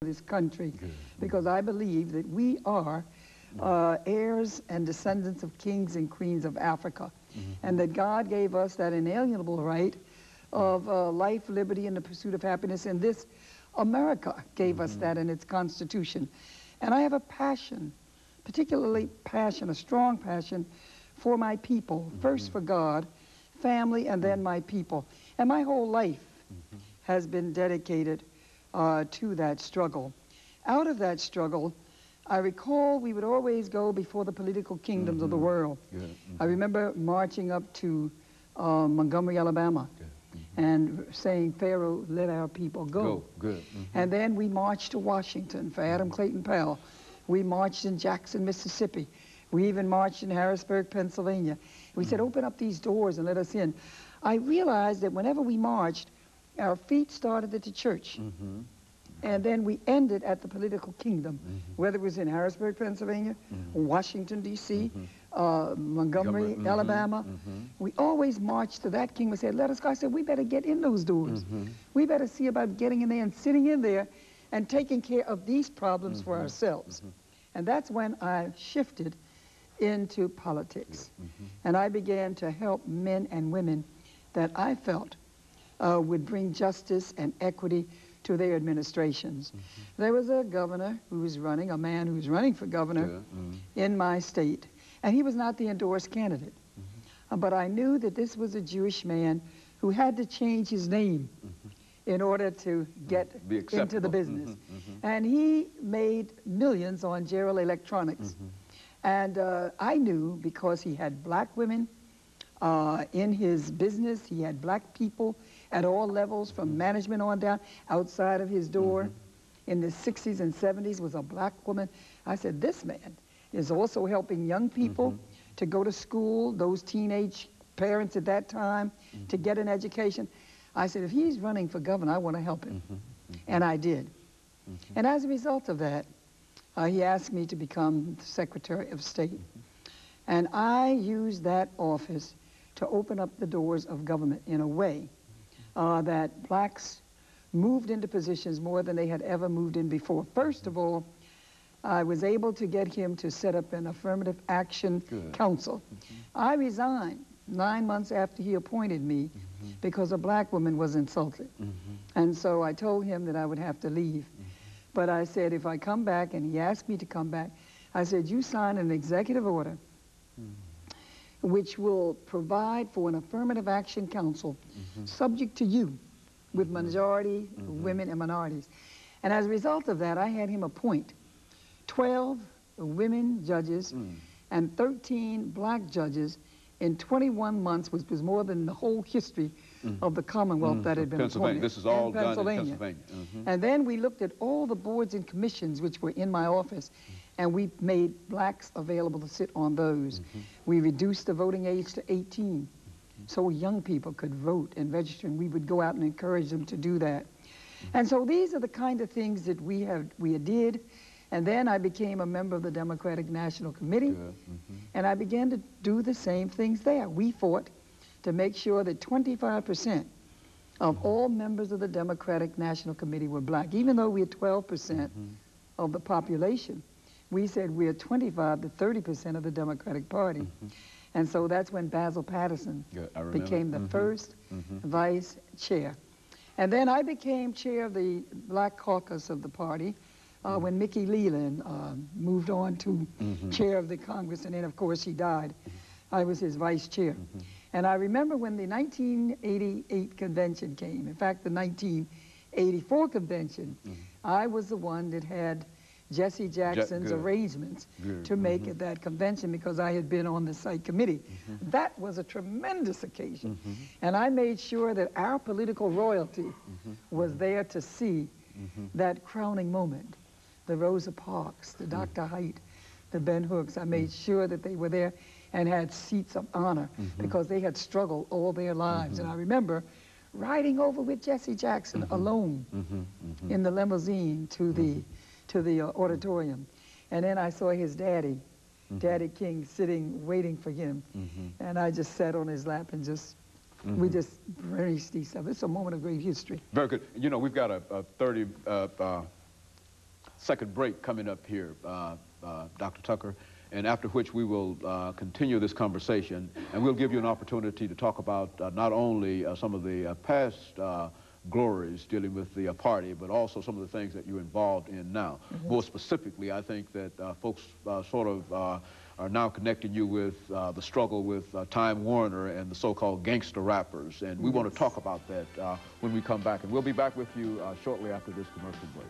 this country, because I believe that we are heirs and descendants of kings and queens of Africa, and that God gave us that inalienable right of life, liberty, and the pursuit of happiness, and this America gave us that in its Constitution. And I have a passion, particularly passion, a strong passion for my people, first for God, family, and then my people. And my whole life has been dedicated to that struggle. Out of that struggle, I recall we would always go before the political kingdoms of the world. I remember marching up to Montgomery, Alabama, and saying, "Pharaoh, let our people go." And then we marched to Washington for Adam Clayton Powell. We marched in Jackson, Mississippi. We even marched in Harrisburg, Pennsylvania. We said, "Open up these doors and let us in." I realized that whenever we marched, our feet started at the church. And then we ended at the political kingdom, whether it was in Harrisburg, Pennsylvania, Washington, D.C., Montgomery, Alabama. We always marched to that kingdom and said, "Let us go." I said, "We better get in those doors. We better see about getting in there and sitting in there and taking care of these problems for ourselves." And that's when I shifted into politics. And I began to help men and women that I felt would bring justice and equity to their administrations. There was a governor who was running, a man who was running for governor in my state, and he was not the endorsed candidate. But I knew that this was a Jewish man who had to change his name in order to get into the business. And he made millions on General Electronics. And I knew, because he had black women in his business, he had black people at all levels, from management on down. Outside of his door in the 60s and 70s was a black woman. I said, this man is also helping young people to go to school, those teenage parents at that time, to get an education. I said, if he's running for governor, I want to help him. And I did. And as a result of that, he asked me to become the Secretary of State. And I used that office to open up the doors of government in a way that blacks moved into positions more than they had ever moved in before. First of all, I was able to get him to set up an affirmative action council. I resigned 9 months after he appointed me because a black woman was insulted. And so I told him that I would have to leave. But I said, if I come back, and he asked me to come back, I said, you sign an executive order which will provide for an affirmative action council subject to you, with majority women and minorities. And as a result of that, I had him appoint 12 women judges and 13 black judges in 21 months, which was more than the whole history of the Commonwealth that had been appointed. This is all done in Pennsylvania. And then we looked at all the boards and commissions which were in my office, and we made blacks available to sit on those. We reduced the voting age to 18, so young people could vote and register, and we would go out and encourage them to do that. And so these are the kind of things that we did. And then I became a member of the Democratic National Committee, and I began to do the same things there. We fought to make sure that 25% of all members of the Democratic National Committee were black. Even though we had 12% of the population, we said we are 25 to 30% of the Democratic Party. And so that's when Basil Patterson became the first vice chair. And then I became chair of the Black Caucus of the party when Mickey Leland moved on to chair of the Congress, and then of course he died. I was his vice chair. And I remember when the 1988 convention came, in fact the 1984 convention, I was the one that had Jesse Jackson's arrangements to make it that convention, because I had been on the site committee. That was a tremendous occasion. And I made sure that our political royalty was there to see that crowning moment. The Rosa Parks, the Dr. Haidt, the Ben Hooks. I made sure that they were there and had seats of honor because they had struggled all their lives. And I remember riding over with Jesse Jackson alone in the limousine to the auditorium. And then I saw his daddy, Daddy King, sitting, waiting for him. And I just sat on his lap and just, we just raised each other. It's a moment of great history. Very good. You know, we've got a second break coming up here, Dr. Tucker, and after which we will continue this conversation, and we'll give you an opportunity to talk about not only some of the past glories dealing with the party, but also some of the things that you're involved in now. More specifically, I think that folks sort of are now connecting you with the struggle with Time Warner and the so-called gangster rappers, and we want to talk about that when we come back. And we'll be back with you shortly after this commercial break.